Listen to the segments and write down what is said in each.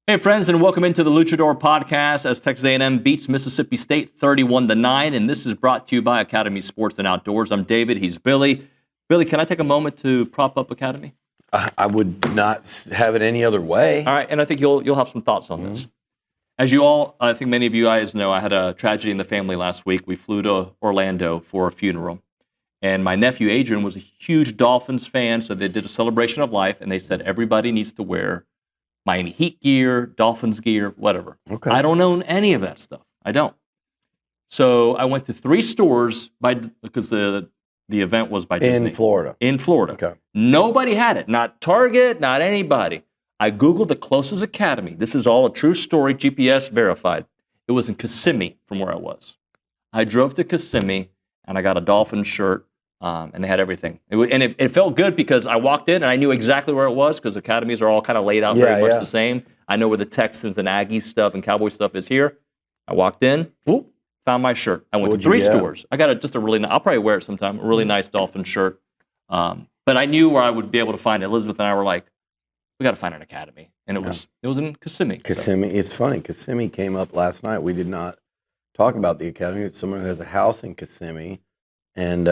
Hey friends, and welcome into the Loochador Podcast as Texas A&M beats Mississippi State 31-9, and this is brought to you by Academy Sports and Outdoors. I'm David, he's Billy. Billy, can I take a moment to prop up Academy? I would not have it any other way. All right, and I think you'll have some thoughts on this. As you all, I think many of you guys know, I had a tragedy in the family last week. We flew to Orlando for a funeral, and my nephew Adrian was a huge Dolphins fan, so they did a celebration of life, and they said everybody needs to wear Miami Heat gear, Dolphins gear, whatever. Okay. I don't own any of that stuff. I don't. So I went to 3 stores because the event was by Disney. In Florida. In Florida. Okay. Nobody had it. Not Target, not anybody. I Googled the closest Academy. This is all a true story, GPS verified. It was in Kissimmee from where I was. I drove to Kissimmee and I got a Dolphins shirt. And they had everything. It felt good because I walked in and I knew exactly where it was because academies are all kind of laid out very much the same. I know where the Texans and Aggies stuff and Cowboy stuff is here. I walked in, found my shirt. I went to 3 stores. I got just a really nice, I'll probably wear it sometime, a really nice Dolphin shirt. But I knew where I would be able to find it. Elizabeth and I were like, we got to find an academy. And it was in Kissimmee. Kissimmee. So. It's funny. Kissimmee came up last night. We did not talk about the academy. It's someone who has a house in Kissimmee. And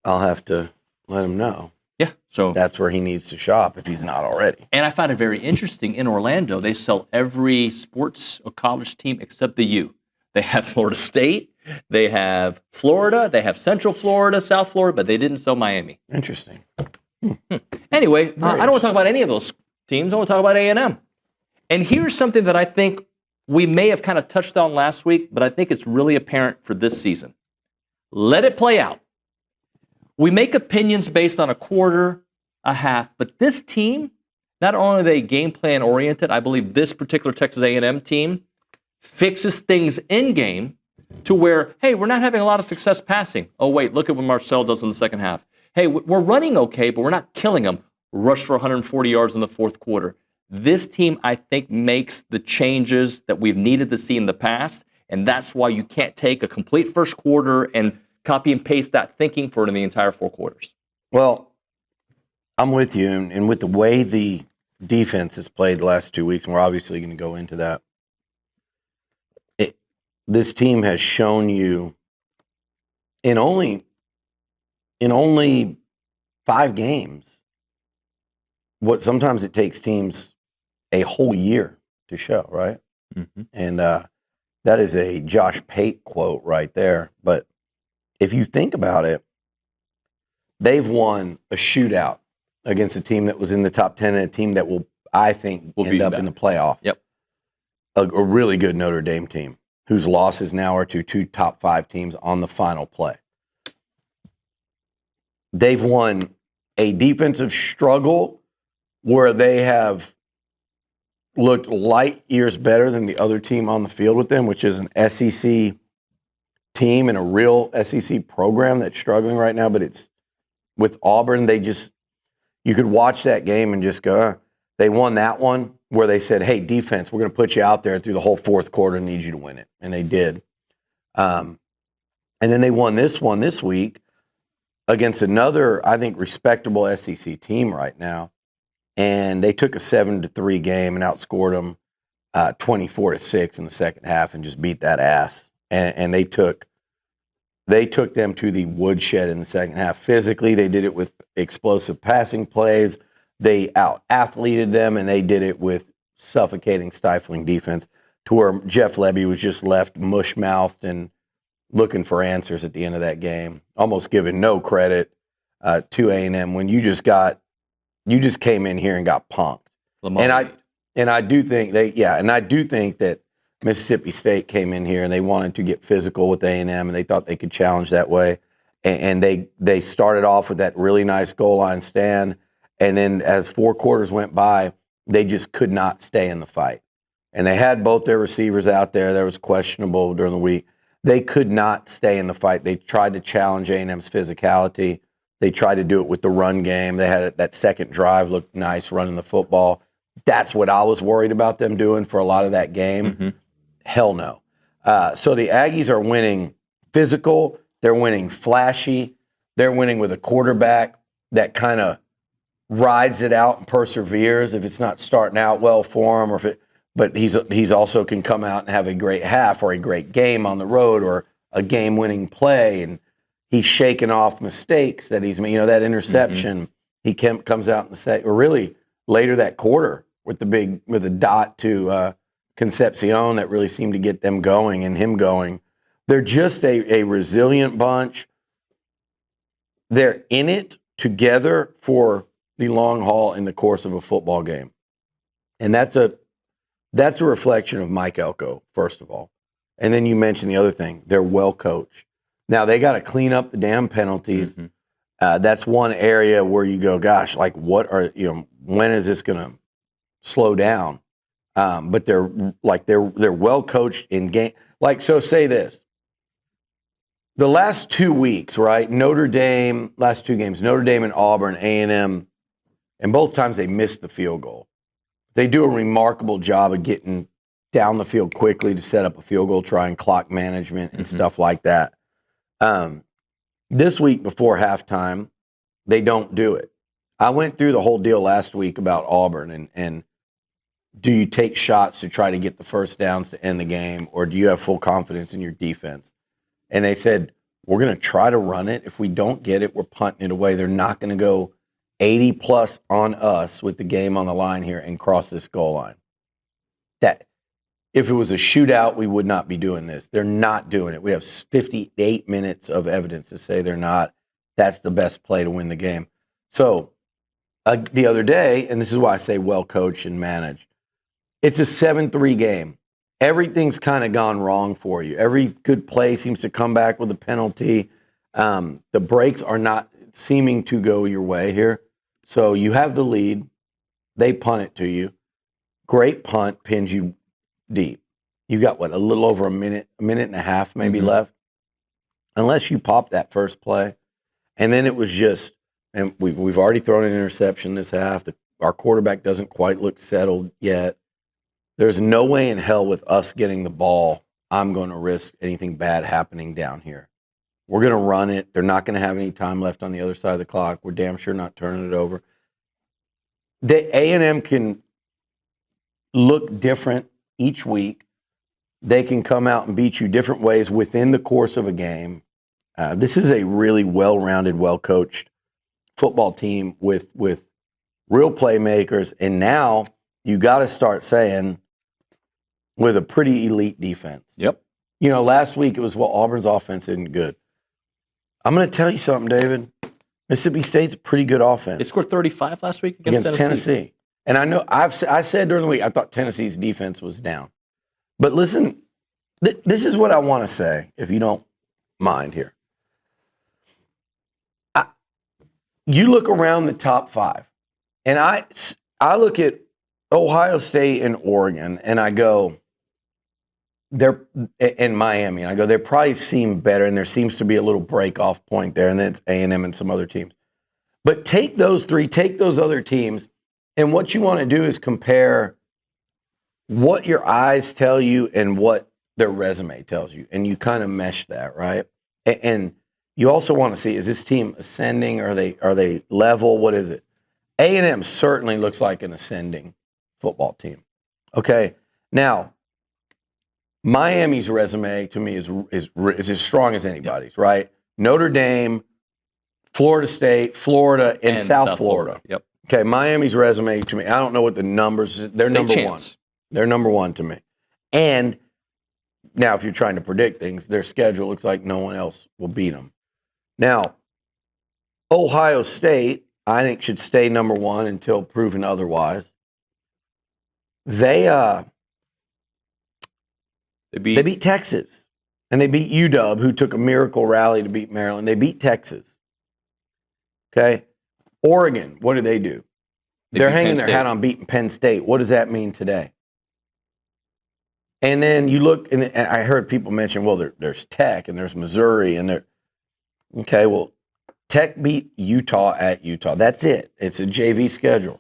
I'll have to let him know. Yeah. So that's where he needs to shop if he's not already. And I found it very interesting. In Orlando, they sell every sports or college team except the U. They have Florida State, they have Florida, they have Central Florida, South Florida, but they didn't sell Miami. Interesting. Anyway, I don't want to talk about any of those teams. I want to talk about A&M. And here's something that I think we may have kind of touched on last week, but I think it's really apparent for this season. Let it play out. We make opinions based on a quarter, a half, but this team, not only are they game plan oriented, I believe this particular Texas A&M team fixes things in game to where, hey, we're not having a lot of success passing. Oh, wait, look at what Marcel does in the second half. Hey, we're running okay, but we're not killing them. Rush for 140 yards in the fourth quarter. This team, I think, makes the changes that we've needed to see in the past, and that's why you can't take a complete first quarter and copy and paste that thinking for the entire 4 quarters. Well, I'm with you, and with the way the defense has played the last 2 weeks, and we're obviously going to go into that, this team has shown you in only 5 games what sometimes it takes teams a whole year to show, right? Mm-hmm. And that is a Josh Pate quote right there, but if you think about it, they've won a shootout against a team that was in the top 10 and a team that will end up in the playoff. Yep. A really good Notre Dame team whose losses now are to 2 top 5 teams on the final play. They've won a defensive struggle where they have looked light years better than the other team on the field with them, which is an SEC team and a real SEC program that's struggling right now, but it's with Auburn, you could watch that game and just go, they won that one where they said, hey, defense, we're going to put you out there through the whole fourth quarter and need you to win it. And they did. And then they won this one this week against another, I think, respectable SEC team right now. And they took a 7-3 game and outscored them 24-6 in the second half and just beat that ass. And they took them to the woodshed in the second half. Physically, they did it with explosive passing plays. They out-athleted them, and they did it with suffocating, stifling defense to where Jeff Lebby was just left mush-mouthed and looking for answers at the end of that game, almost giving no credit to A&M when you just came in here and got punked. And I do think that Mississippi State came in here and they wanted to get physical with A&M and they thought they could challenge that way. And they started off with that really nice goal line stand. And then as 4 quarters went by, they just could not stay in the fight. And they had both their receivers out there. That was questionable during the week. They could not stay in the fight. They tried to challenge A&M's physicality. They tried to do it with the run game. They had that second drive looked nice running the football. That's what I was worried about them doing for a lot of that game. Mm-hmm. Hell no. So the Aggies are winning physical. They're winning flashy. They're winning with a quarterback that kind of rides it out and perseveres if it's not starting out well for them or if it but he's also can come out and have a great half or a great game on the road or a game-winning play, and he's shaking off mistakes that he's made. That interception, he comes out and say, or really later that quarter with a dot to Concepcion that really seemed to get them going and him going. They're just a resilient bunch. They're in it together for the long haul in the course of a football game. And that's a reflection of Mike Elko, first of all. And then you mentioned the other thing. They're well coached. Now, they got to clean up the damn penalties. That's one area where you go, gosh, like when is this going to slow down? But they're well coached in game. So say this. The last 2 weeks, right? Last two games, Notre Dame and Auburn, A&M, and both times they missed the field goal. They do a remarkable job of getting down the field quickly to set up a field goal try and clock management and stuff like that. This week before halftime, they don't do it. I went through the whole deal last week about Auburn and do you take shots to try to get the first downs to end the game, or do you have full confidence in your defense? And they said, we're going to try to run it. If we don't get it, we're punting it away. They're not going to go 80-plus on us with the game on the line here and cross this goal line. That if it was a shootout, we would not be doing this. They're not doing it. We have 58 minutes of evidence to say they're not. That's the best play to win the game. So the other day, and this is why I say well coached and managed, it's a 7-3 game. Everything's kind of gone wrong for you. Every good play seems to come back with a penalty. The breaks are not seeming to go your way here. So you have the lead. They punt it to you. Great punt, pins you deep. You got, a little over a minute and a half maybe left. Unless you pop that first play. And then it was just, and we've already thrown an interception this half. Our quarterback doesn't quite look settled yet. There's no way in hell with us getting the ball, I'm going to risk anything bad happening down here. We're going to run it. They're not going to have any time left on the other side of the clock. We're damn sure not turning it over. The A&M can look different each week. They can come out and beat you different ways within the course of a game. This is a really well-rounded, well-coached football team with real playmakers. And now you got to start saying, with a pretty elite defense. Yep. Last week it was, Auburn's offense isn't good. I'm going to tell you something, David. Mississippi State's a pretty good offense. They scored 35 last week against Tennessee. And I know I said during the week I thought Tennessee's defense was down. But listen, this is what I want to say, if you don't mind here. You look around the top five, and I look at Ohio State and Oregon, and I go, they're in Miami, and I go, they probably seem better, and there seems to be a little break-off point there, and then it's A&M and some other teams. But take those three, take those other teams, and what you want to do is compare what your eyes tell you and what their resume tells you, and you kind of mesh that, right? And you also want to see, is this team ascending? Are they level? What is it? A&M certainly looks like an ascending football team. Okay, now Miami's resume to me is as strong as anybody's, right? Notre Dame, Florida State, Florida, and South Florida. Yep. Okay, Miami's resume to me, I don't know what the numbers. They're number one. They're number one to me. And now, if you're trying to predict things, their schedule looks like no one else will beat them. Now, Ohio State, I think, should stay number one until proven otherwise. They beat Texas, and they beat UW, who took a miracle rally to beat Maryland. They beat Texas. Okay, Oregon, what do? They're hanging their hat on beating Penn State. What does that mean today? And then you look, and I heard people mention, well, there's Tech and there's Missouri, and okay, well, Tech beat Utah at Utah. That's it. It's a JV schedule.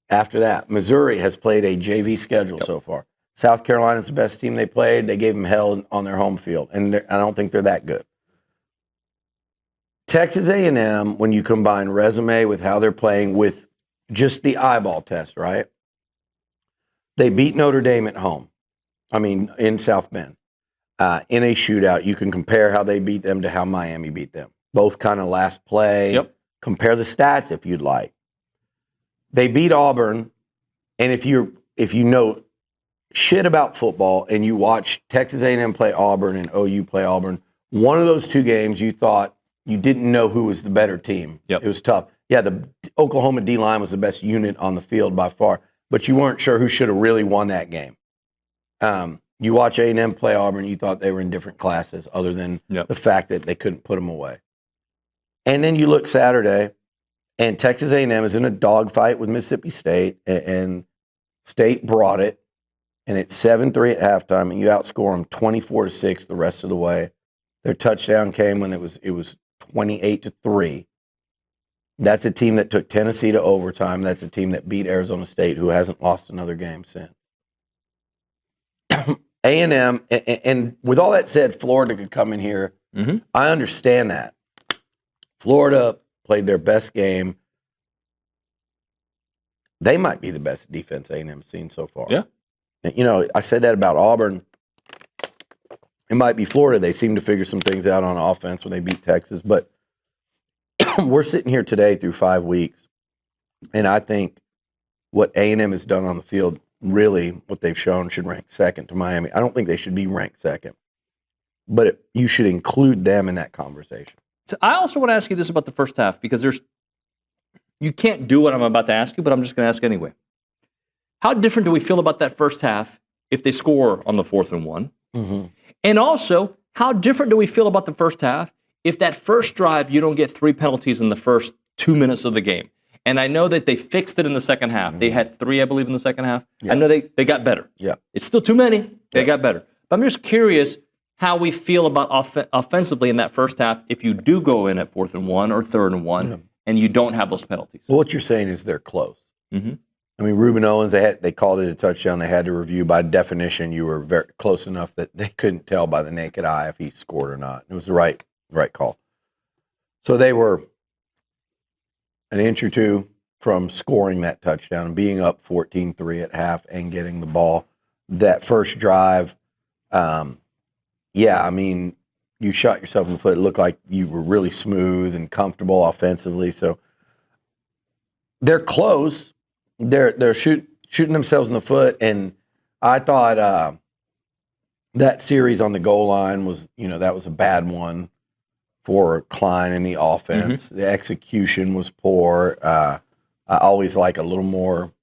After that, Missouri has played a JV schedule so far. South Carolina's the best team they played. They gave them hell on their home field, and I don't think they're that good. Texas A&M, when you combine resume with how they're playing with just the eyeball test, right? They beat Notre Dame at home. I mean, in South Bend. In a shootout. You can compare how they beat them to how Miami beat them. Both kind of last play. Yep. Compare the stats if you'd like. They beat Auburn, and if you know shit about football and you watch Texas A&M play Auburn and OU play Auburn, one of those two games you thought you didn't know who was the better team. Yep. It was tough. Yeah, the Oklahoma D-line was the best unit on the field by far, but you weren't sure who should have really won that game. You watch A&M play Auburn, you thought they were in different classes other than the fact that they couldn't put them away. And then you look Saturday, and Texas A&M is in a dogfight with Mississippi State, and State brought it, and it's 7-3 at halftime, and you outscore them 24-6 the rest of the way. Their touchdown came when it was 28-3. That's a team that took Tennessee to overtime. That's a team that beat Arizona State, who hasn't lost another game since. A&M, and with all that said, Florida could come in here. Mm-hmm. I understand that. Florida played their best game. They might be the best defense A&M's seen so far. Yeah. And, you know, I said that about Auburn. It might be Florida. They seem to figure some things out on offense when they beat Texas. But we're sitting here today through 5 weeks, and I think what A&M has done on the field, really what they've shown, should rank second to Miami. I don't think they should be ranked second, but you should include them in that conversation. So I also want to ask you this about the first half, because you can't do what I'm about to ask you, but I'm just going to ask anyway. How different do we feel about that first half if they score on the 4th and 1? Mm-hmm. And also, how different do we feel about the first half if that first drive you don't get 3 penalties in the first 2 minutes of the game? And I know that they fixed it in the second half. Mm-hmm. They had 3, I believe, in the second half. Yeah. I know they got better. Yeah. It's still too many. They got better. But I'm just curious how we feel about offensively in that first half if you do go in at 4th and 1 or 3rd and 1 and you don't have those penalties. Well, what you're saying is they're close. Mm-hmm. I mean, Reuben Owens, they called it a touchdown. They had to review. By definition, you were very close enough that they couldn't tell by the naked eye if he scored or not. It was the right call. So they were an inch or two from scoring that touchdown and being up 14-3 at half and getting the ball. That first drive, I mean, you shot yourself in the foot. It looked like you were really smooth and comfortable offensively. So they're close. They're shooting themselves in the foot. And I thought that series on the goal line was, that was a bad one for Klein in the offense. Mm-hmm. The execution was poor. I always like a little more,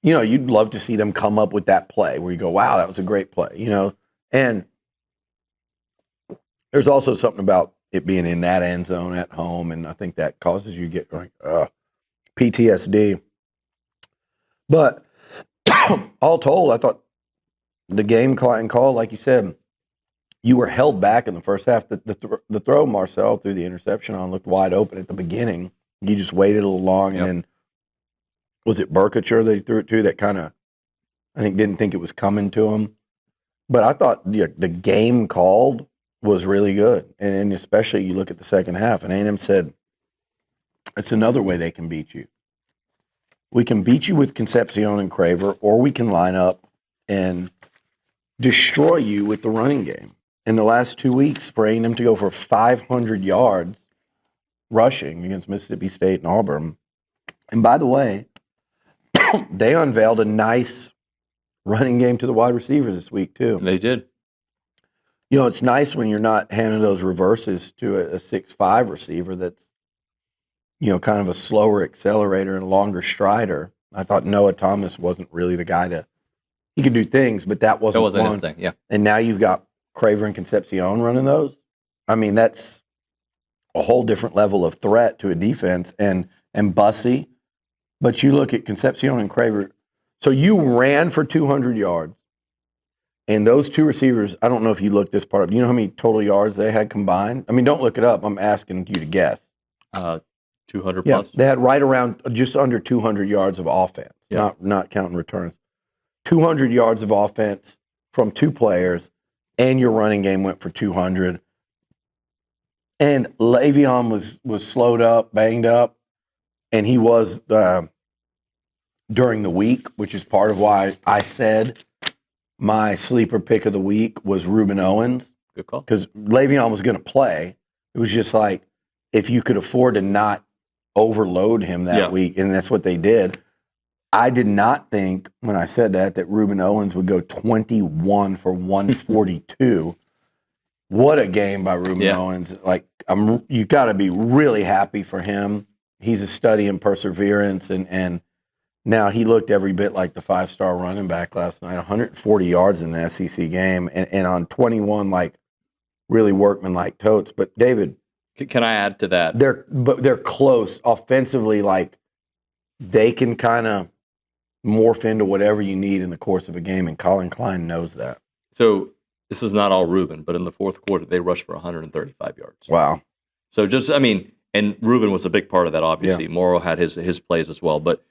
you'd love to see them come up with that play where you go, wow, that was a great play, And there's also something about it being in that end zone at home, and I think that causes you to get like PTSD. But all told, I thought the game call, like you said, you were held back in the first half. The throw Marcel threw the interception on looked wide open at the beginning. You just waited a little long, and then was it Burkature that he threw it to that kind of, I think, didn't think it was coming to him. But I thought the game called was really good, and especially you look at the second half, and A&M said, it's another way they can beat you. We can beat you with Concepcion and Craver, or we can line up and destroy you with the running game. In the last 2 weeks, for A&M to go for 500 yards rushing against Mississippi State and Auburn. And by the way, they unveiled a nice running game to the wide receivers this week, too. They did. It's nice when you're not handing those reverses to a 6'5" receiver that's, kind of a slower accelerator and longer strider. I thought Noah Thomas wasn't really the guy he could do things, but that wasn't his thing, yeah. And now you've got Craver and Concepcion running those. I mean, that's a whole different level of threat to a defense, and Bussy. But you look at Concepcion and Craver. So you ran for 200 yards. And those two receivers, I don't know if you looked this part up. You know how many total yards they had combined? I mean, don't look it up. I'm asking you to guess. 200 yeah, plus. They had right around just under 200 yards of offense, not counting returns. 200 yards of offense from two players, and your running game went for 200. And Le'Veon was slowed up, banged up, and he was during the week, which is part of why I said my sleeper pick of the week was Reuben Owens. Good call. Because Le'Veon was going to play. It was just like, if you could afford to not overload him that week, and that's what they did. I did not think, when I said that Reuben Owens would go 21 for 142. What a game by Reuben Owens. Like, you got to be really happy for him. He's a study in perseverance, and now he looked every bit like the 5-star running back last night. 140 yards in the SEC game, and on 21, like, really workmanlike totes. But, David. Can I add to that? They're close. Offensively, like, they can kind of morph into whatever you need in the course of a game, and Colin Klein knows that. So this is not all Reuben, but in the fourth quarter, they rushed for 135 yards. Wow. So and Reuben was a big part of that, obviously. Morrow had his plays as well, but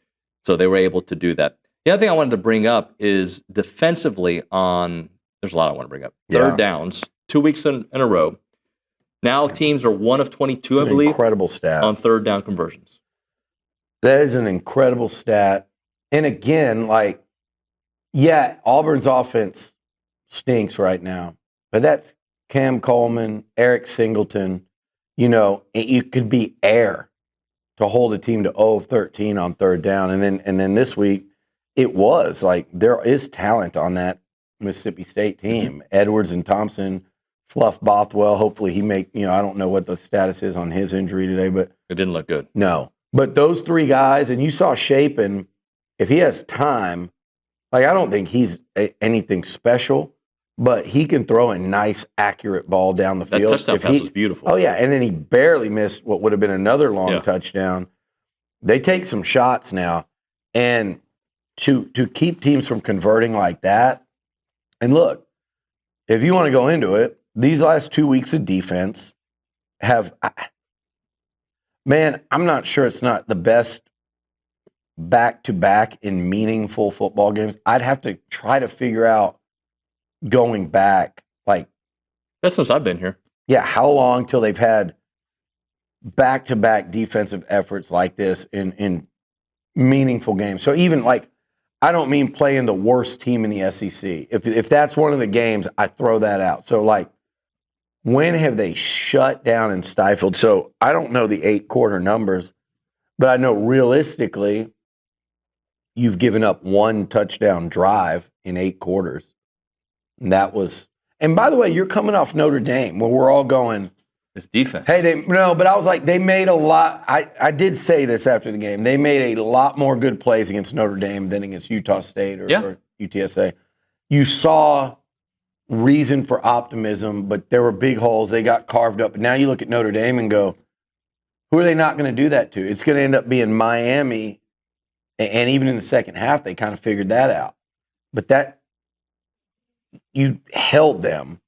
so they were able to do that. The other thing I wanted to bring up is defensively there's a lot I want to bring up. Third downs, 2 weeks in a row. Now teams are 1 of 22, I believe. Incredible stat. On third down conversions. That is an incredible stat. And again, like, Auburn's offense stinks right now. But that's Cam Coleman, Eric Singleton. You could be air to hold a team to 0 of 13 on third down. And then this week, it was like there is talent on that Mississippi State team. Mm-hmm. Edwards and Thompson, Fluff Bothwell. Hopefully he I don't know what the status is on his injury today, but it didn't look good. No. But those three guys, and you saw Shapen, if he has time, like, I don't think he's anything special, but he can throw a nice, accurate ball down the field. That touchdown pass was beautiful. Oh, yeah, and then he barely missed what would have been another long touchdown. They take some shots now, and to keep teams from converting like that, and look, if you want to go into it, these last 2 weeks of defense have man, I'm not sure it's not the best back-to-back in meaningful football games. I'd have to try to figure out going back, like... That's since I've been here. Yeah, how long till they've had back-to-back defensive efforts like this in meaningful games. So even, like, I don't mean playing the worst team in the SEC. If that's one of the games, I throw that out. So, like, when have they shut down and stifled? So I don't know the 8-quarter numbers, but I know realistically you've given up one touchdown drive in 8 quarters. And that was – and by the way, you're coming off Notre Dame where we're all going – it's defense. Hey, but I was like, they made a lot – I did say this after the game. They made a lot more good plays against Notre Dame than against Utah State or UTSA. You saw – reason for optimism, but there were big holes. They got carved up. But now you look at Notre Dame and go, who are they not going to do that to? It's going to end up being Miami. And even in the second half, they kind of figured that out. But that, you held them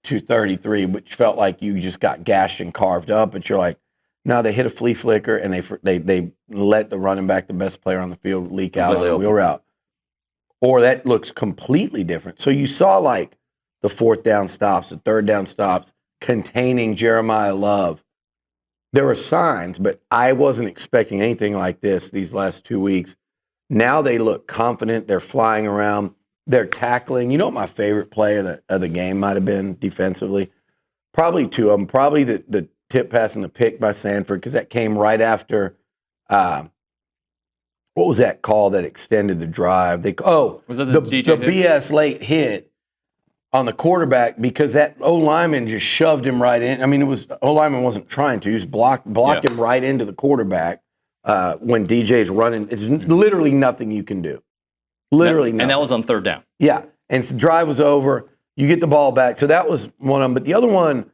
to 33, which felt like you just got gashed and carved up. But you're like, no, they hit a flea flicker and they let the running back, the best player on the field, leak out on the wheel route. Or that looks completely different. So you saw, like, the 4th down stops, the 3rd down stops, containing Jeremiah Love. There were signs, but I wasn't expecting anything like this these last 2 weeks. Now they look confident. They're flying around. They're tackling. You know what my favorite play of the game might have been defensively? Probably 2 of them. Probably the tip pass and the pick by Sanford, because that came right after what was that call that extended the drive? Was that the BS late hit on the quarterback, because that O-lineman just shoved him right in. I mean, O-lineman wasn't trying to. He just blocked him right into the quarterback when DJ's running. It's literally nothing you can do. Literally nothing. And that was on 3rd down. Yeah. And so the drive was over. You get the ball back. So that was one of them. But the other one,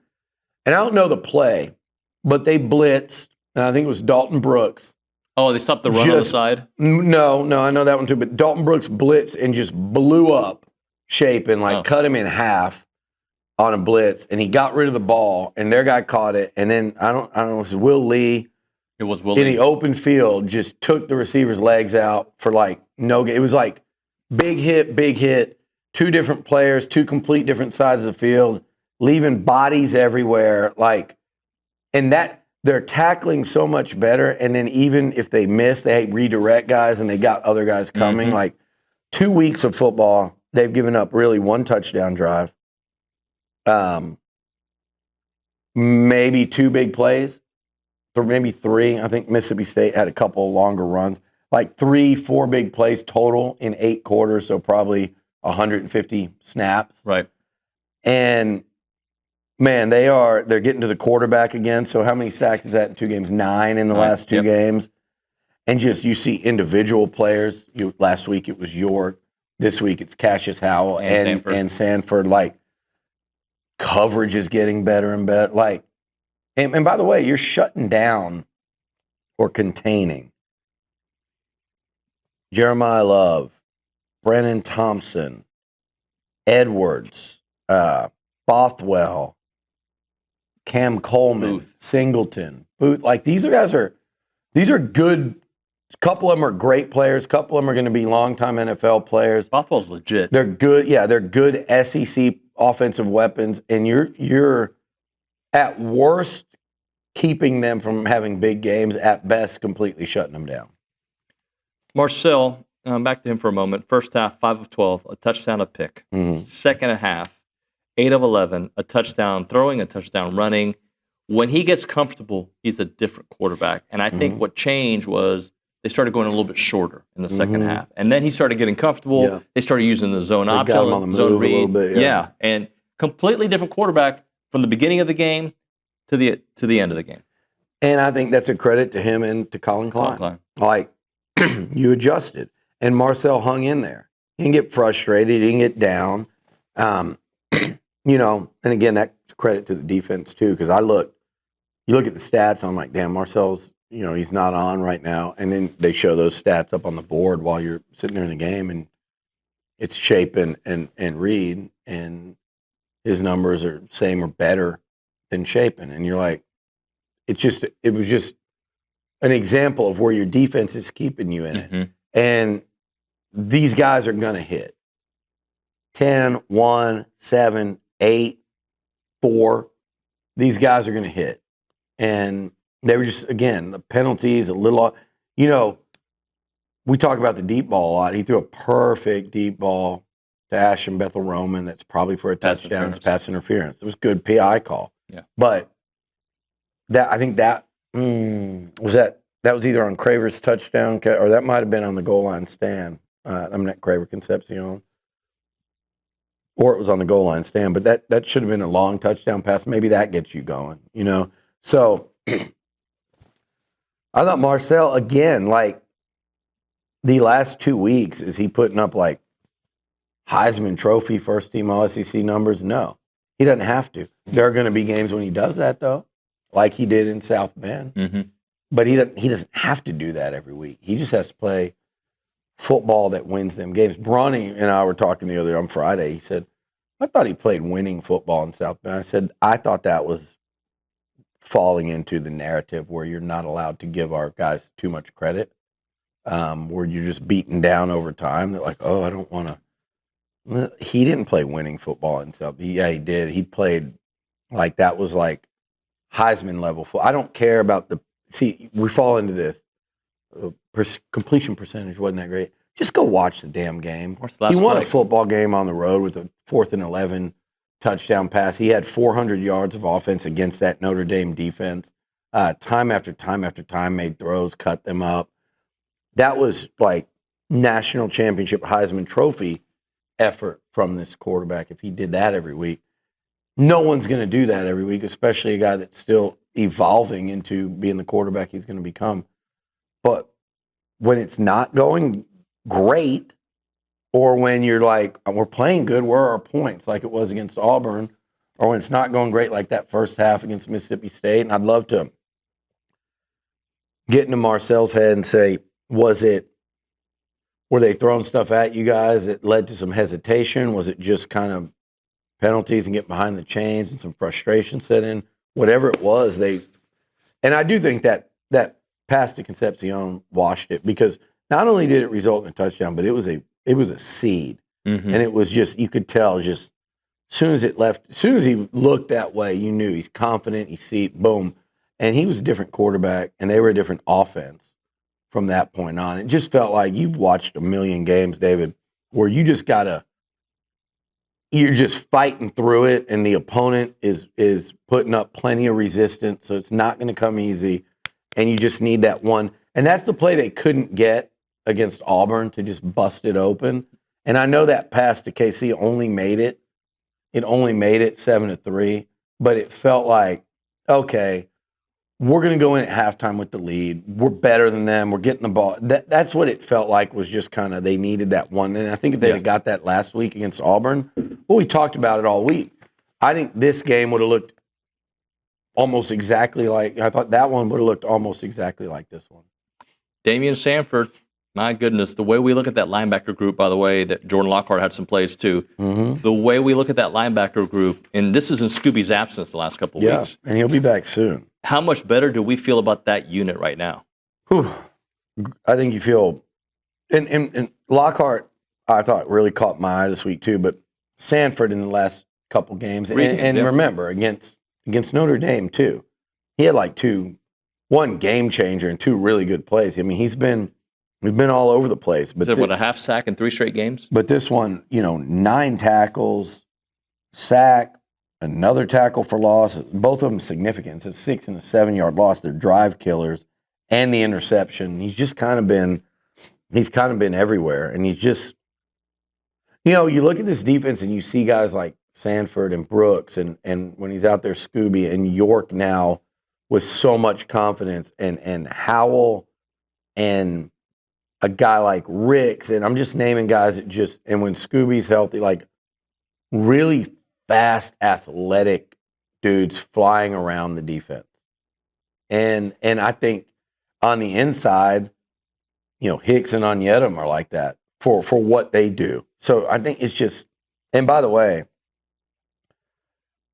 and I don't know the play, but they blitzed, and I think it was Dalton Brooks. Oh, they stopped the run on the side? No, I know that one too. But Dalton Brooks blitzed and just blew up Shape and cut him in half on a blitz, and he got rid of the ball, and their guy caught it, and then I don't know, it was Will Lee. It was Will in Lee. the open field, just took the receiver's legs out for no game. It was like big hit, 2 different players, 2 complete different sides of the field, leaving bodies everywhere, and that they're tackling so much better. And then even if they miss, they redirect guys and they got other guys coming. Mm-hmm. Like 2 weeks of football, they've given up really 1 touchdown drive. Maybe 2 big plays, or maybe 3. I think Mississippi State had a couple of longer runs. Like 3-4 big plays total in 8 quarters, so probably 150 snaps. Right. And man, they're getting to the quarterback again. So how many sacks is that in 2 games? 9 in the last 2 games. And just you see individual players. Last week it was York. This week it's Cassius Howell and Sanford. Like coverage is getting better and better. Like, and by the way, you're shutting down or containing Jeremiah Love, Brennan Thompson, Edwards, Bothwell, Cam Coleman, Booth. Singleton, Booth. Like these are good. A couple of them are great players. A couple of them are going to be longtime NFL players. Bothwell's legit. They're good. Yeah, they're good SEC offensive weapons, and you're at worst keeping them from having big games. At best, completely shutting them down. Marcel, back to him for a moment. First half, 5 of 12, a touchdown, a pick. Mm-hmm. Second half, 8 of 11, a touchdown throwing, a touchdown running. When he gets comfortable, he's a different quarterback. And I think what changed was they started going a little bit shorter in the second half. And then he started getting comfortable. Yeah. They started using the zone option, got him on the zone move read. a little bit, yeah, and completely different quarterback from the beginning of the game to the end of the game. And I think that's a credit to him and to Colin Klein. Like, you adjusted. And Marcel hung in there. He didn't get frustrated. He didn't get down. You know, and again, that's credit to the defense too, because you look at the stats, and I'm like, damn, Marcel's, you know, he's not on right now. And then they show those stats up on the board while you're sitting there in the game, and it's Shape and Reed, and his numbers are same or better than Shapen. And you're like, it was just an example of where your defense is keeping you in it. And these guys are going to hit 10, 1, 7, 8, 4. These guys are going to hit. And they were just, again, the penalties, a little, you know, we talk about the deep ball a lot. He threw a perfect deep ball to Ashton Bethel Roman that's probably for a touchdown. It's pass interference. It was a good PI call. Yeah. But I think that was either on Craver's touchdown, or that might have been on the goal line stand. I'm not Craver Concepcion. Or it was on the goal line stand, but that should have been a long touchdown pass. Maybe that gets you going, you know. So I thought Marcel, again, like the last 2 weeks, is he putting up like Heisman Trophy first team All SEC numbers? No, he doesn't have to. There are going to be games when he does that, though, like he did in South Bend. But he doesn't have to do that every week. He just has to play football that wins them games. Bronny and I were talking the other day on Friday. He said, I thought he played winning football in South Bend. I said, I thought that was falling into the narrative where you're not allowed to give our guys too much credit, where you're just beaten down over time. They're like, oh, I don't want to. He didn't play winning football in South Bend. Yeah, he did. He played like that was like Heisman level football. I don't care about see, we fall into this. Completion percentage wasn't that great. Just go watch the damn game. He won a football game on the road with a 4th and 11 touchdown pass. He had 400 yards of offense against that Notre Dame defense. Time after time after time, made throws, cut them up. That was like national championship Heisman Trophy effort from this quarterback. If he did that every week, no one's going to do that every week, especially a guy that's still evolving into being the quarterback he's going to become. But when it's not going great, or when you're like, we're playing good, where are our points, like it was against Auburn, or when it's not going great like that first half against Mississippi State, and I'd love to get into Marcel's head and say, were they throwing stuff at you guys that led to some hesitation? Was it just kind of penalties and get behind the chains and some frustration set in? Whatever it was, and I do think that pass to Concepcion washed it, because not only did it result in a touchdown, but it was a seed. And it was just, you could tell, just as soon as he looked that way, you knew he's confident, boom. and he was a different quarterback, and they were a different offense from that point on. It just felt like you've watched a million games, David, where you just you're just fighting through it, and the opponent is putting up plenty of resistance, so it's not going to come easy, and you just need that one. And that's the play they couldn't get against Auburn to just bust it open. And I know that pass to KC only made it. It only made it 7-3, but it felt like, okay, we're going to go in at halftime with the lead. We're better than them. We're getting the ball. That's what it felt like, was just kind of they needed that one. And I think if they had got that last week against Auburn, well, we talked about it all week. I think this game would have looked almost exactly like, I thought that one would have looked almost exactly like this one. Damian Sanford, my goodness, the way we look at that linebacker group, by the way, that Jordan Lockhart had some plays too, the way we look at that linebacker group, and this is in Scooby's absence the last couple of weeks. And he'll be back soon. How much better do we feel about that unit right now? I think you feel, and Lockhart, I thought really caught my eye this week too, but Sanford in the last couple games, remember, against Notre Dame too, he had like one game changer and 2 really good plays. I mean, we've been all over the place. But a half sack in 3 straight games? But this one, 9 tackles, sack, another tackle for loss. Both of them significant. It's a 6 and a 7-yard loss. They're drive killers, and the interception. He's kind of been everywhere. And he's just, you look at this defense and you see guys like Sanford and Brooks, and when he's out there, Scooby and York now with so much confidence, and Howell and a guy like Ricks, and I'm just naming guys that and when Scooby's healthy, like really fast, athletic dudes flying around the defense. And I think on the inside, Hicks and Onyedem are like that for what they do. So I think it's just, and by the way,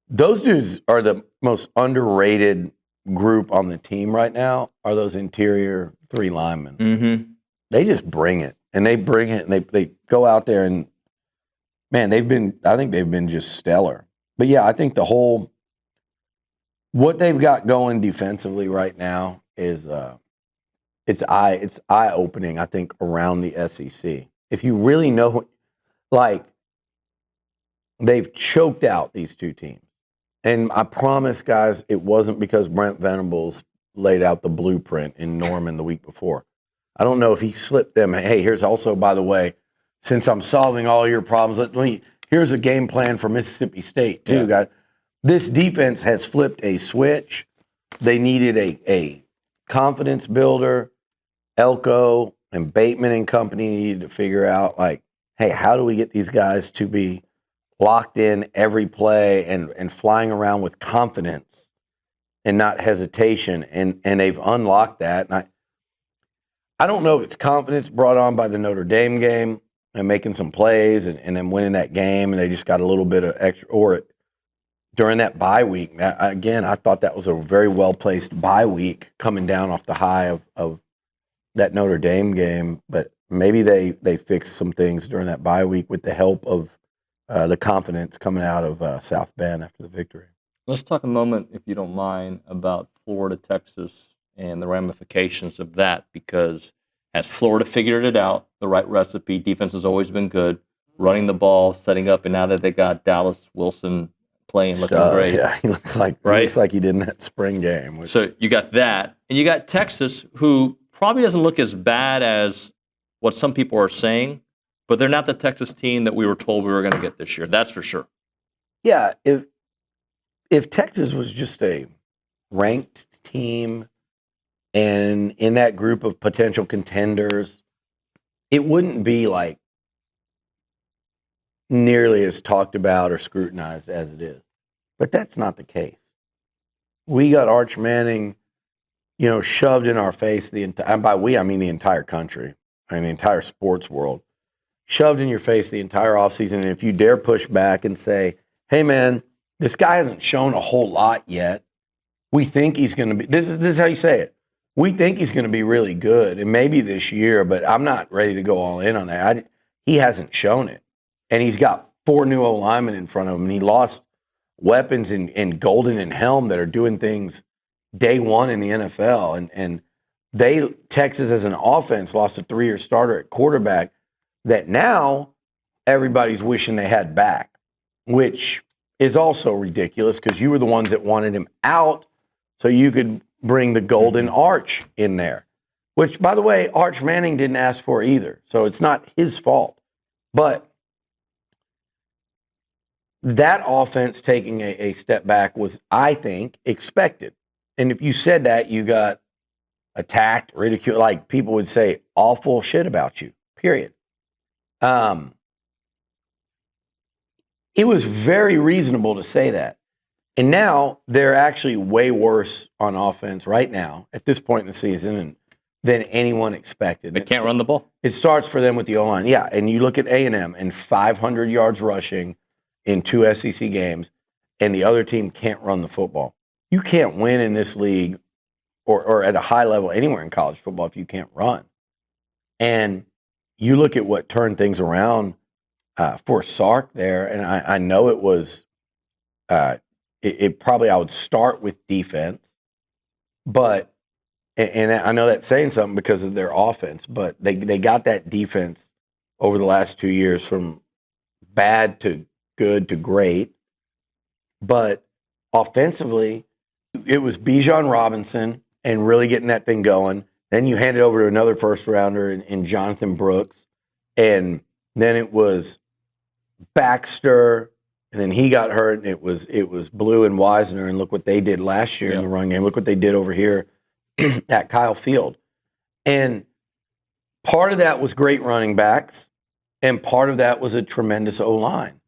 those dudes are the most underrated group on the team right now, are those interior 3 linemen. Mm-hmm. They just bring it, and they go out there, and man, I think they've been just stellar. But yeah, I think what they've got going defensively right now is it's eye opening, I think, around the SEC. If you really know, like, they've choked out these 2 teams. And I promise, guys, it wasn't because Brent Venables laid out the blueprint in Norman the week before. I don't know if he slipped them, hey, here's also, by the way, since I'm solving all your problems, here's a game plan for Mississippi State, too, guys. This defense has flipped a switch. They needed a confidence builder. Elko and Bateman and company needed to figure out, like, hey, how do we get these guys to be locked in every play and flying around with confidence and not hesitation? And they've unlocked that. And I don't know if it's confidence brought on by the Notre Dame game and making some plays and then winning that game, and they just got a little bit of extra, or during that bye week. Again, I thought that was a very well-placed bye week coming down off the high of that Notre Dame game. But maybe they fixed some things during that bye week with the help of the confidence coming out of South Bend after the victory. Let's talk a moment, if you don't mind, about Florida, Texas, and the ramifications of that, because as Florida figured it out, the right recipe, defense has always been good, running the ball, setting up, and now that they got Dallas Wilson playing, looking great. Yeah, he looks like he did in that spring game. So you got that, and you got Texas, who probably doesn't look as bad as what some people are saying, but they're not the Texas team that we were told we were going to get this year. That's for sure. Yeah, if Texas was just a ranked team and in that group of potential contenders, it wouldn't be like nearly as talked about or scrutinized as it is. But that's not the case. We got Arch Manning, shoved in our face and by we I mean the entire country, the entire sports world, shoved in your face the entire offseason. And if you dare push back and say, hey man, this guy hasn't shown a whole lot yet. We think he's going to be, this is how you say it. We think he's going to be really good, and maybe this year, but I'm not ready to go all in on that. He hasn't shown it. And he's got 4 new O-linemen in front of him, and he lost weapons in Golden and Helm that are doing things day one in the NFL. And Texas as an offense lost a 3-year starter at quarterback that now everybody's wishing they had back, which is also ridiculous because you were the ones that wanted him out so you could bring the golden arch in there, which, by the way, Arch Manning didn't ask for either. So it's not his fault. But that offense taking a step back was, I think, expected. And if you said that, you got attacked, ridiculed, like people would say awful shit about you, period. It was very reasonable to say that. And now they're actually way worse on offense right now at this point in the season than anyone expected. They can't run the ball. It starts for them with the O-line. Yeah, and you look at A&M and 500 yards rushing in 2 SEC games, and the other team can't run the football. You can't win in this league or at a high level anywhere in college football if you can't run. And you look at what turned things around for Sark there, and I know it was it probably I would start with defense, but and I know that's saying something because of their offense, but they got that defense over the last 2 years from bad to good to great. But offensively, it was Bijan Robinson and really getting that thing going. Then you hand it over to another first rounder in Jonathan Brooks, and then it was Baxter. And then he got hurt, and it was Blue and Wisner, and look what they did last year in the run game. Look what they did over here at Kyle Field. And part of that was great running backs, and part of that was a tremendous O-line.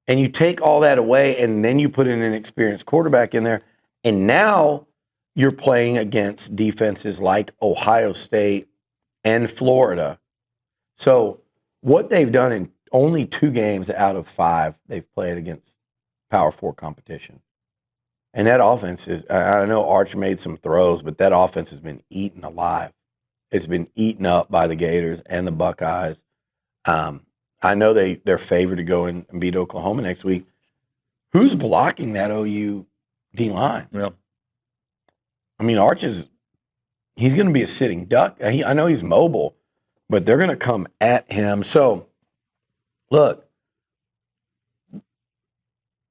And you take all that away, and then you put in an experienced quarterback in there, and now you're playing against defenses like Ohio State and Florida. So what they've done in only 2 games out of 5 they've played against Power 4 competition. And that offense is, I know Arch made some throws, but that offense has been eaten alive. It's been eaten up by the Gators and the Buckeyes. I know they're favored to go in and beat Oklahoma next week. Who's blocking that OU D-line? Yeah. I mean, Arch he's going to be a sitting duck. I know he's mobile, but they're going to come at him. So, look,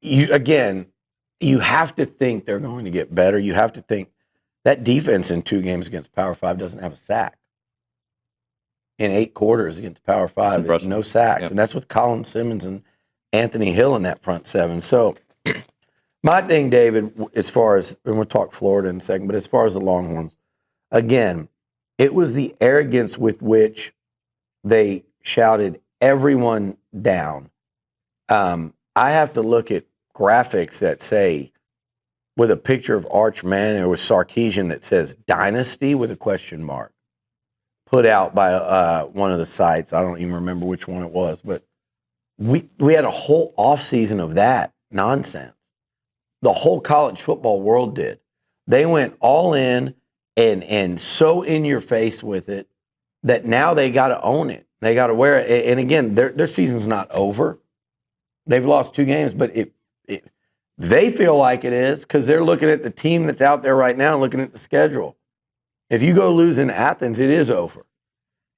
you have to think they're going to get better. You have to think that defense in 2 games against Power 5 doesn't have a sack. In 8 quarters against Power 5, there's no sacks. Yep. And that's with Colin Simmons and Anthony Hill in that front 7. So my thing, David, as far as, and we'll talk Florida in a second, but as far as the Longhorns, again, it was the arrogance with which they shouted everyone down. I have to look at graphics that say, with a picture of Arch Manning or with Sarkisian that says Dynasty with a question mark, put out by one of the sites. I don't even remember which one it was, but we had a whole offseason of that nonsense. The whole college football world did. They went all in and so in your face with it that now they got to own it. They got to wear it. And again, their season's not over. They've lost 2 games, but they feel like it is because they're looking at the team that's out there right now and looking at the schedule. If you go lose in Athens, it is over.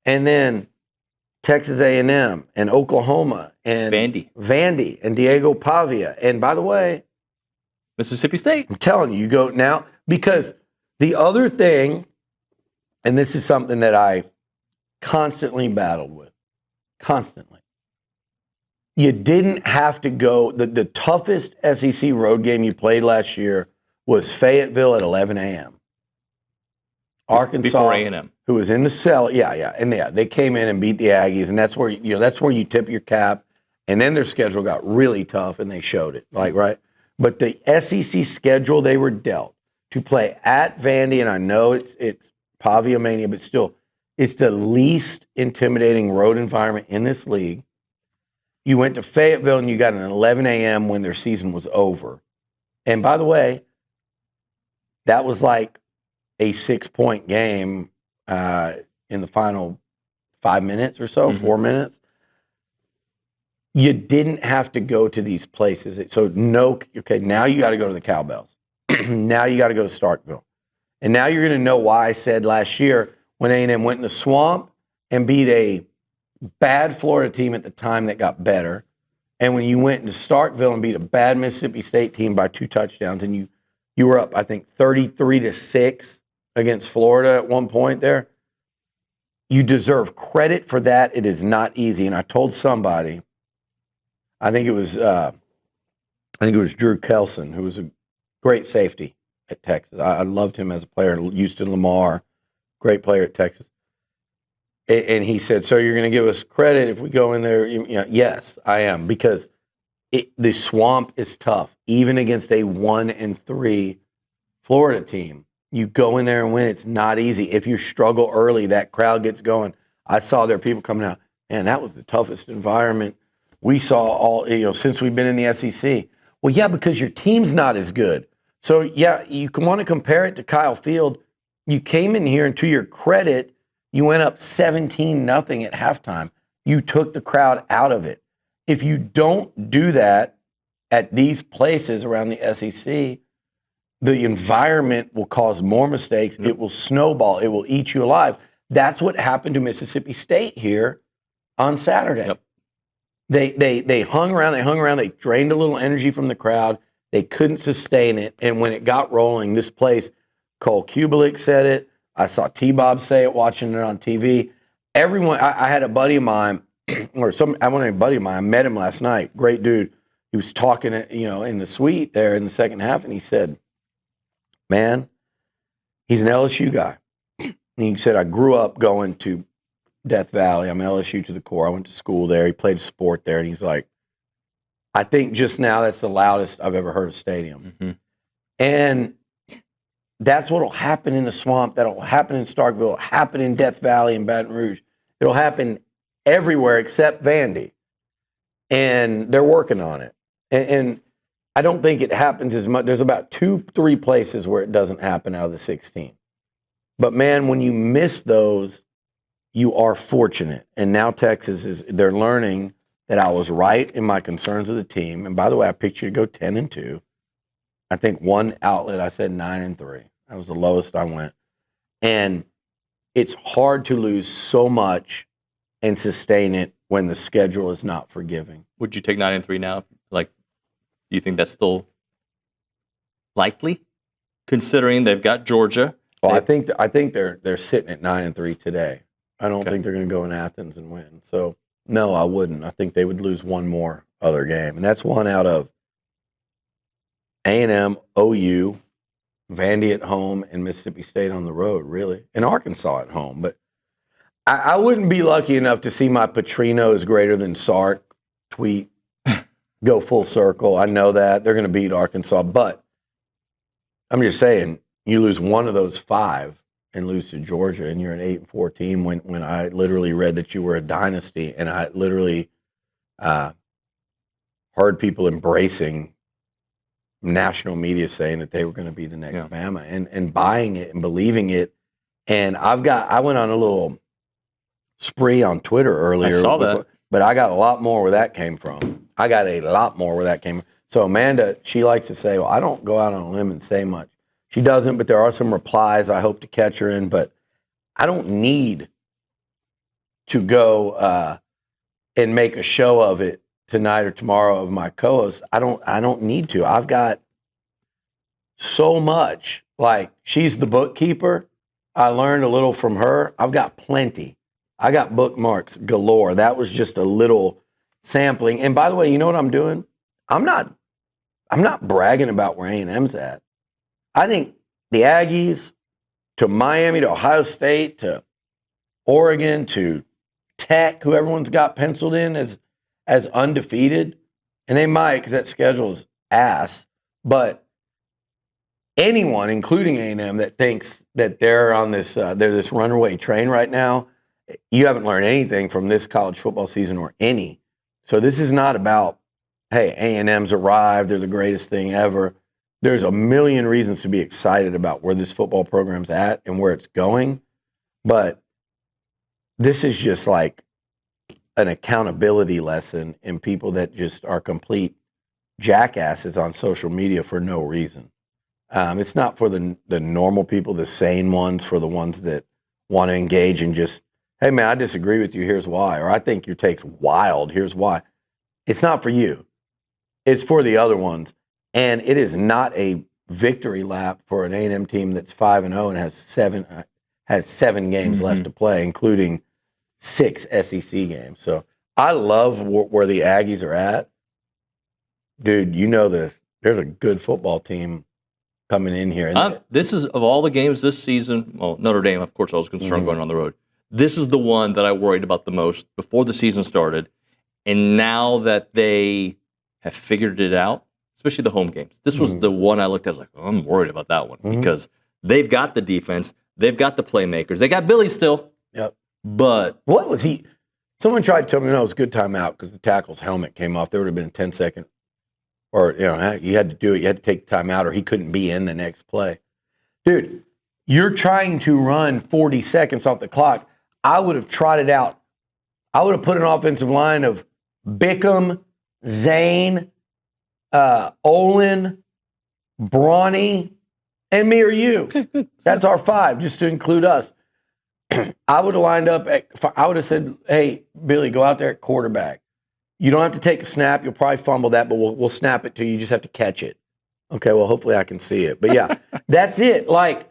And then Texas A&M and Oklahoma and Vandy and Diego Pavia. And by the way, Mississippi State. I'm telling you, you go now because the other thing, and this is something that I constantly battled with, you didn't have to go. The toughest SEC road game you played last year was Fayetteville at 11 a.m. Arkansas, before A&M, who was in the cell, and they came in and beat the Aggies, and that's where you tip your cap. And then their schedule got really tough, and they showed it, right. But the SEC schedule they were dealt to play at Vandy, and I know it's Pavia Mania, but still, it's the least intimidating road environment in this league. You went to Fayetteville, and you got an 11 a.m. when their season was over. And by the way, that was like a 6-point game in the final 5 minutes or so, 4 minutes. You didn't have to go to these places. So now you got to go to the Cowbells. Now you got to go to Starkville. And now you're going to know why I said last year when A&M went in the swamp and beat a bad Florida team at the time that got better, and when you went into Starkville and beat a bad Mississippi State team by 2 touchdowns, and you were up, I think, 33-6 against Florida at one point there. You deserve credit for that. It is not easy. And I told somebody, I think it was Drew Kelson, who was a great safety at Texas. I loved him as a player. Houston Lamar, great player at Texas. And he said, so you're going to give us credit if we go in there? Yes, I am, because the swamp is tough, even against a 1-3 Florida team. You go in there and win. It's not easy. If you struggle early, that crowd gets going. I saw there people coming out. Man, that was the toughest environment we saw all since we've been in the SEC. Well, yeah, because your team's not as good. So yeah, you can want to compare it to Kyle Field. You came in here, and to your credit, you went up 17-0 at halftime. You took the crowd out of it. If you don't do that at these places around the SEC, the environment will cause more mistakes. It will snowball. It will eat you alive. That's what happened to Mississippi State here on Saturday. Yep. They hung around. They drained a little energy from the crowd. They couldn't sustain it. And when it got rolling, this place, Cole Kubelik said it. I saw T-Bob say it, watching it on TV. Everyone, I had a buddy of mine, I wasn't a buddy of mine. I met him last night. Great dude. He was talking, in the suite there in the second half, and he said, man, he's an LSU guy. And he said, I grew up going to Death Valley. I'm LSU to the core. I went to school there. He played sport there. And he's like, I think just now that's the loudest I've ever heard a stadium. Mm-hmm. And that's what will happen in the swamp. That'll happen in Starkville. It'll happen in Death Valley and Baton Rouge. It'll happen everywhere except Vandy. And they're working on it. And I don't think it happens as much. There's about 2-3 places where it doesn't happen out of the 16. But man, when you miss those, you are fortunate. And now Texas they're learning that I was right in my concerns of the team. And by the way, I picked you to go 10-2. I think one outlet I said 9-3. That was the lowest I went. And it's hard to lose so much and sustain it when the schedule is not forgiving. Would you take 9-3 now? Like, do you think that's still likely, considering they've got Georgia? Well, I think they're sitting at 9-3 today. I don't think they're going to go in Athens and win. So no, I wouldn't. I think they would lose one more other game, and that's one out of A&M, OU, Vandy at home, and Mississippi State on the road, really, and Arkansas at home. But I wouldn't be lucky enough to see my Petrino is greater than Sark tweet go full circle. I know that they're going to beat Arkansas, but I'm just saying, you lose one of those 5 and lose to Georgia, and you're an 8-4 team. When I literally read that you were a dynasty, and I literally heard people embracing national media saying that they were going to be the next Bama, and buying it and believing it. And I went on a little spree on Twitter earlier. I saw that. But I got a lot more where that came from. So Amanda, she likes to say, well, I don't go out on a limb and say much. She doesn't, but there are some replies I hope to catch her in. But I don't need to go and make a show of it tonight or tomorrow of my co-host. I don't need to. I've got so much. Like, she's the bookkeeper. I learned a little from her. I've got plenty. I got bookmarks galore. That was just a little sampling. And by the way, you know what I'm doing? I'm not bragging about where A&M's at. I think the Aggies, to Miami, to Ohio State, to Oregon, to Tech, who everyone's got penciled in as undefeated, and they might, because that schedule is ass, but anyone, including A&M, that thinks that they're on this this runaway train right now, you haven't learned anything from this college football season or any. So this is not about, hey, A&M's arrived, they're the greatest thing ever. There's a million reasons to be excited about where this football program's at and where it's going. But this is just like an accountability lesson in people that just are complete jackasses on social media for no reason. It's not for the normal people, the sane ones, for the ones that want to engage and just, hey, man, I disagree with you. Here's why. Or I think your take's wild. Here's why. It's not for you. It's for the other ones. And it is not a victory lap for an A&M team that's 5-0 and has seven games left to play, including 6 SEC games. So I love where the Aggies are at. Dude, you know there's a good football team coming in here. This is, of all the games this season, well, Notre Dame, of course, I was concerned going on the road. This is the one that I worried about the most before the season started. And now that they have figured it out, especially the home games, this was the one I looked at, I was like, oh, I'm worried about that one because they've got the defense, they've got the playmakers, they got Billy still. Yep. But what was he? Someone tried to tell me, no, it was a good timeout because the tackle's helmet came off. There would have been a 10-second, or you had to do it. You had to take the timeout, or he couldn't be in the next play. Dude, you're trying to run 40 seconds off the clock. I would have trotted out. I would have put an offensive line of Bickham, Zane, Olin, Brawny, and me or you. okay, good. That's our 5, just to include us. I would have lined up. I would have said, hey, Billy, go out there at quarterback. You don't have to take a snap. You'll probably fumble that, but we'll snap it to you. You just have to catch it. Okay, well, hopefully I can see it. But, yeah, that's it. Like,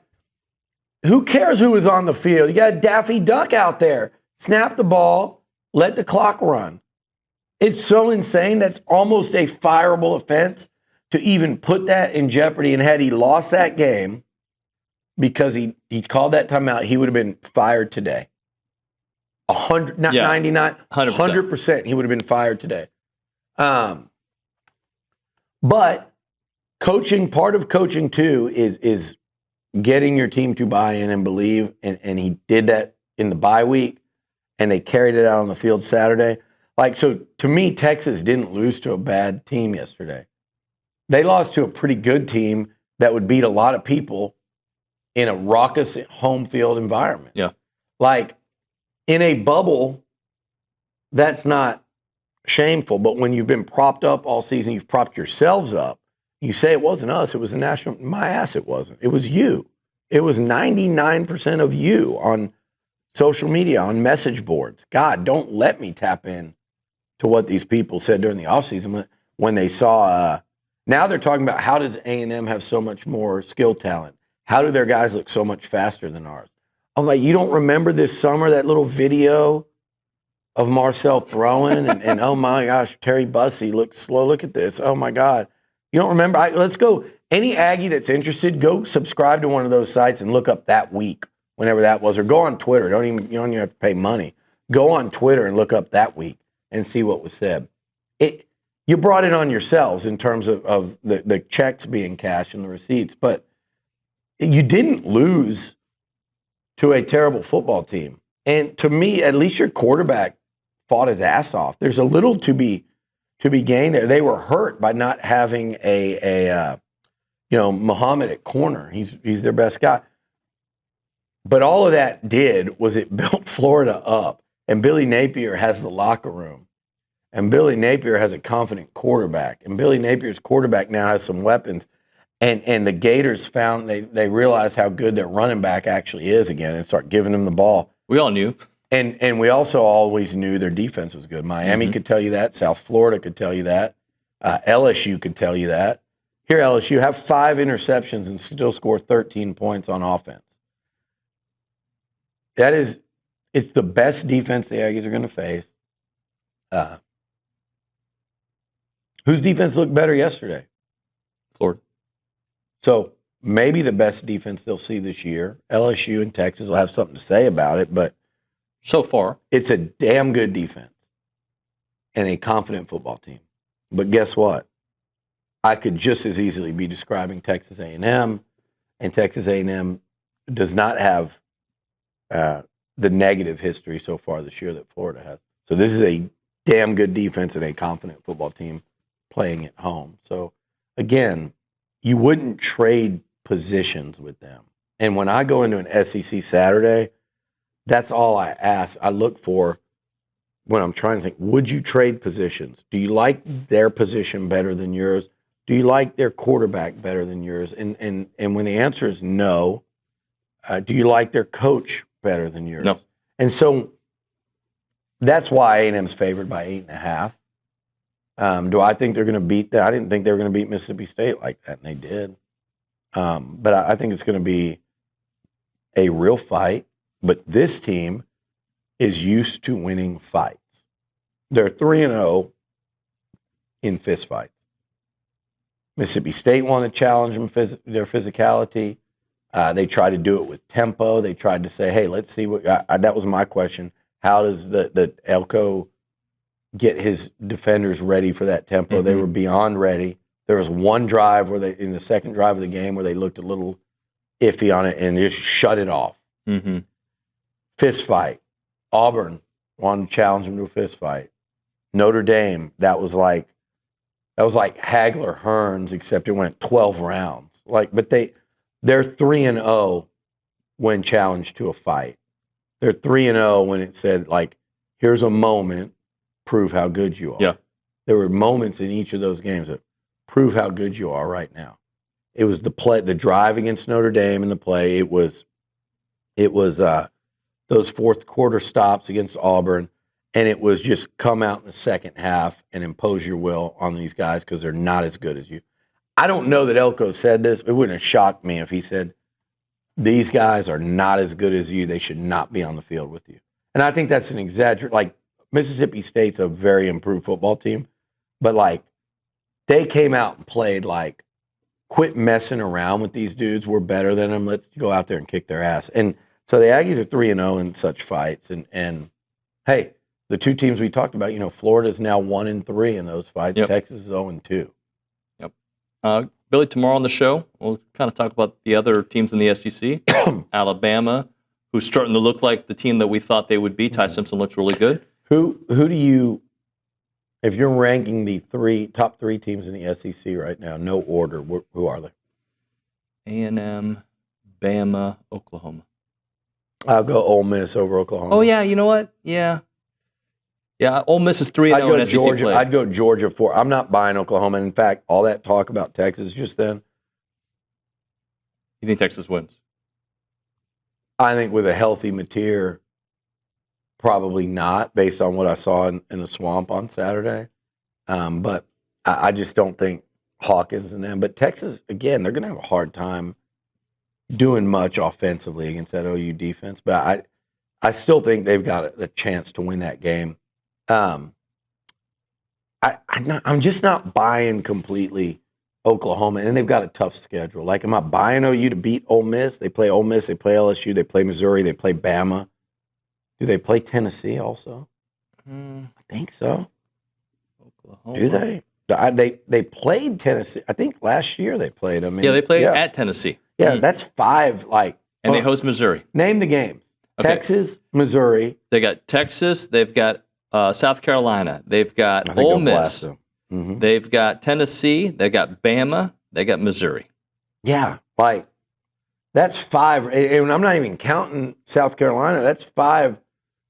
who cares who is on the field? You got a Daffy Duck out there. Snap the ball. Let the clock run. It's so insane. That's almost a fireable offense to even put that in jeopardy. And had he lost that game because he called that timeout, he would have been fired today. 100, not 99, 100%. He would have been fired today. But coaching, part of coaching too, is getting your team to buy in and believe. And he did that in the bye week, and they carried it out on the field Saturday. Like, so to me, Texas didn't lose to a bad team yesterday. They lost to a pretty good team that would beat a lot of people in a raucous home field environment. Yeah. Like, in a bubble, that's not shameful. But when you've been propped up all season, you've propped yourselves up. You say it wasn't us, it was the national. My ass, it wasn't. It was you. It was 99% of you on social media, on message boards. God, don't let me tap in to what these people said during the offseason when they saw. Now they're talking about, how does A&M have so much more skill talent? How do their guys look so much faster than ours? I'm like, you don't remember this summer, that little video of Marcel throwing and oh my gosh, Terry Bussey looks slow. Look at this. Oh my God. You don't remember? Let's go. Any Aggie that's interested, go subscribe to one of those sites and look up that week, whenever that was, or go on Twitter. You don't even have to pay money. Go on Twitter and look up that week and see what was said. You brought it on yourselves in terms of the checks being cashed and the receipts, but you didn't lose to a terrible football team. And to me, at least your quarterback fought his ass off. There's a little to be gained there. They were hurt by not having a Muhammad at corner. He's their best guy. But all of that did was it built Florida up. And Billy Napier has the locker room. And Billy Napier has a confident quarterback. And Billy Napier's quarterback now has some weapons. And the Gators found they realized how good their running back actually is again and start giving him the ball. We all knew. And we also always knew their defense was good. Miami could tell you that. South Florida could tell you that. LSU could tell you that. Here, LSU, have 5 interceptions and still score 13 points on offense. It's the best defense the Aggies are going to face. Whose defense looked better yesterday? Florida. So maybe the best defense they'll see this year. LSU and Texas will have something to say about it, but so far, it's a damn good defense and a confident football team. But guess what? I could just as easily be describing Texas A&M, and Texas A&M does not have the negative history so far this year that Florida has. So this is a damn good defense and a confident football team playing at home. So again, you wouldn't trade positions with them. And when I go into an SEC Saturday, that's all I ask. I look for when I'm trying to think, would you trade positions? Do you like their position better than yours? do you like their quarterback better than yours? And when the answer is no, do you like their coach better than yours? No. And so that's why A&M's favored by 8.5. Do I think they're going to beat that? I didn't think they were going to beat Mississippi State like that, and they did. But I think it's going to be a real fight. But this team is used to winning fights. They're 3-0 in fist fights. Mississippi State wanted to challenge them, their physicality. They tried to do it with tempo. They tried to say, hey, let's see what that was my question. How does the Elko get his defenders ready for that tempo? Mm-hmm. They were beyond ready. There was one drive where they, in the second drive of the game, where they looked a little iffy on it and just shut it off. Mm-hmm. Fist fight. Auburn wanted to challenge them to a fist fight. Notre Dame, that was like Hagler Hearns, except it went 12 rounds. But they're 3-0 when challenged to a fight. They're 3-0 when it said, here's a moment, prove how good you are. Yeah. There were moments in each of those games that prove how good you are right now. It was the drive against Notre Dame in the play. It was those fourth quarter stops against Auburn, and it was just come out in the second half and impose your will on these guys because they're not as good as you. I don't know that Elko said this. It wouldn't have shocked me if he said, these guys are not as good as you. They should not be on the field with you. And I think that's an exaggeration. Mississippi State's a very improved football team, but they came out and played quit messing around with these dudes. We're better than them. Let's go out there and kick their ass. And so the Aggies are 3-0 in such fights. And hey, the two teams we talked about, Florida's now 1-3 in those fights. Yep. Texas is 0-2. Yep. Billy, tomorrow on the show, we'll kind of talk about the other teams in the SEC. Alabama, who's starting to look like the team that we thought they would be. Ty Simpson looks really good. Who do you, if you're ranking the top three teams in the SEC right now, no order, who are they? A&M, Bama, Oklahoma. I'll go Ole Miss over Oklahoma. Oh, yeah, you know what? Yeah. Yeah, Ole Miss is 3-0 in SEC Georgia, play. I'd go Georgia 4. I'm not buying Oklahoma. In fact, all that talk about Texas just then. You think Texas wins? I think with a healthy Mateer, probably not, based on what I saw in the swamp on Saturday. But I just don't think Hawkins and them. But Texas, again, they're going to have a hard time doing much offensively against that OU defense. But I still think they've got a chance to win that game. I'm just not buying completely Oklahoma, and they've got a tough schedule. Am I buying OU to beat Ole Miss? They play Ole Miss, they play LSU, they play Missouri, they play Bama. Do they play Tennessee also? I think so. Oklahoma. Do they? They played Tennessee. I think last year they played them. Yeah, they played at Tennessee. Yeah, that's 5. And they host Missouri. Name the games. Okay. Texas, Missouri. They got Texas. They've got South Carolina. They've got Ole Miss. Mm-hmm. They've got Tennessee. They've got Bama. They got Missouri. Yeah, that's 5. And I'm not even counting South Carolina. That's 5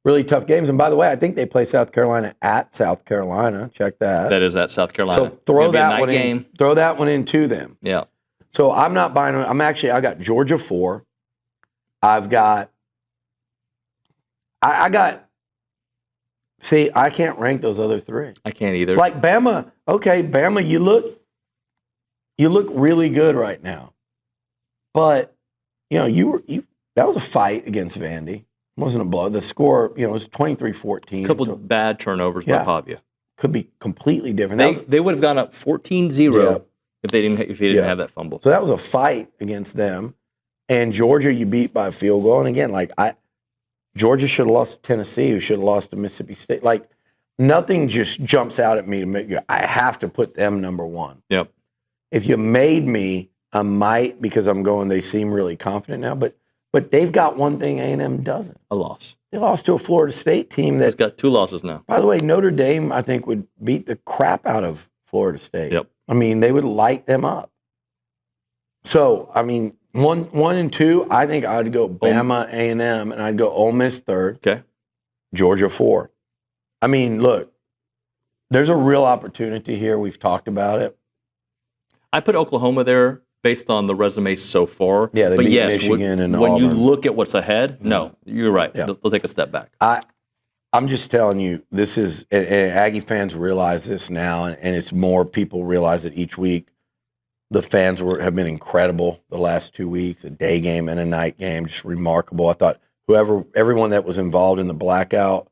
really tough games. And by the way, I think they play South Carolina at South Carolina. Check that. That is at South Carolina. So throw that one in. Throw that one in to them. Yeah. So I'm not buying. I got Georgia 4. I've got. I got. See, I can't rank those other 3. I can't either. Bama. Okay, Bama. You look really good right now, but that was a fight against Vandy. It wasn't a blow. The score, it was 23-14. A couple of bad turnovers by Pavia. Could be completely different. They would have gone up 14-0 if they didn't have that fumble. So that was a fight against them. And Georgia, you beat by a field goal. And again, Georgia should have lost to Tennessee, who should have lost to Mississippi State. Nothing just jumps out at me to make I have to put them number 1. Yep. If you made me, I might, because they seem really confident now. But they've got one thing A&M doesn't. A loss. They lost to a Florida State team that's got 2 losses now. By the way, Notre Dame, I think, would beat the crap out of Florida State. Yep. They would light them up. So, 1 and 2, I think I'd go Bama, A&M, and I'd go Ole Miss 3rd. Okay. Georgia 4. Look, there's a real opportunity here. We've talked about it. I put Oklahoma there based on the resume so far. Yeah, they but beat yes, Michigan and when you Auburn. look at what's ahead, no, you're right. Yeah. They'll take a step back. I'm just telling you, this is, and Aggie fans realize this now, and it's more people realize it each week. The fans have been incredible the last 2 weeks, a day game and a night game, just remarkable. I thought everyone that was involved in the blackout,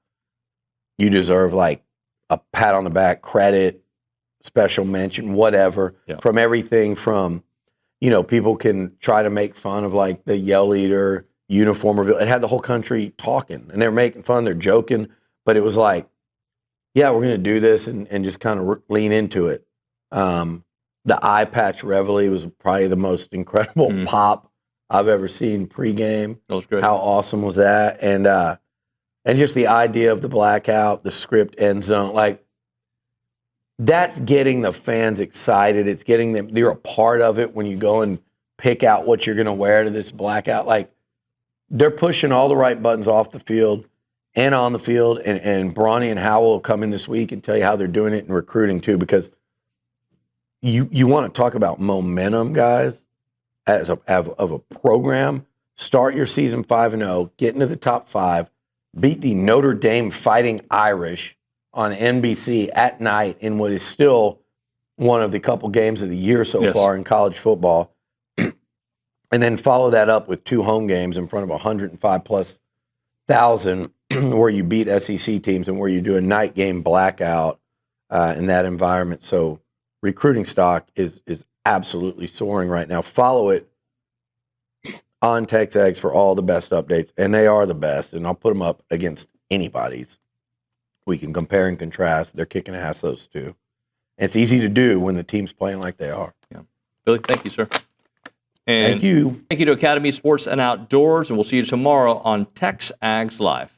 you deserve like a pat on the back, credit, special mention, whatever, from everything from, people can try to make fun of like the yell leader, uniform reveal. It had the whole country talking, and they're making fun, they're joking, but it was like, yeah, we're going to do this and just kind of lean into it. The eye patch reveille was probably the most incredible pop I've ever seen pregame. That was great. How awesome was that? And just the idea of the blackout, the script end zone, like that's getting the fans excited. It's getting them, you're a part of it when you go and pick out what you're going to wear to this blackout. Like they're pushing all the right buttons off the field and on the field. And Bronny and Howell will come in this week and tell you how they're doing it in recruiting too, because you want to talk about momentum, guys, of a program. Start your season 5-0, get into the top 5, beat the Notre Dame Fighting Irish on NBC at night in what is still one of the couple games of the year so far in college football, and then follow that up with 2 home games in front of 105+ thousand, where you beat SEC teams and where you do a night game blackout in that environment. So recruiting stock is absolutely soaring right now. Follow it on Tex Eggs for all the best updates, and they are the best, and I'll put them up against anybody's. We can compare and contrast. They're kicking ass, those two. And it's easy to do when the team's playing like they are. Yeah. Billy, thank you, sir. And thank you. Thank you to Academy Sports and Outdoors, and we'll see you tomorrow on Tex Ags Live.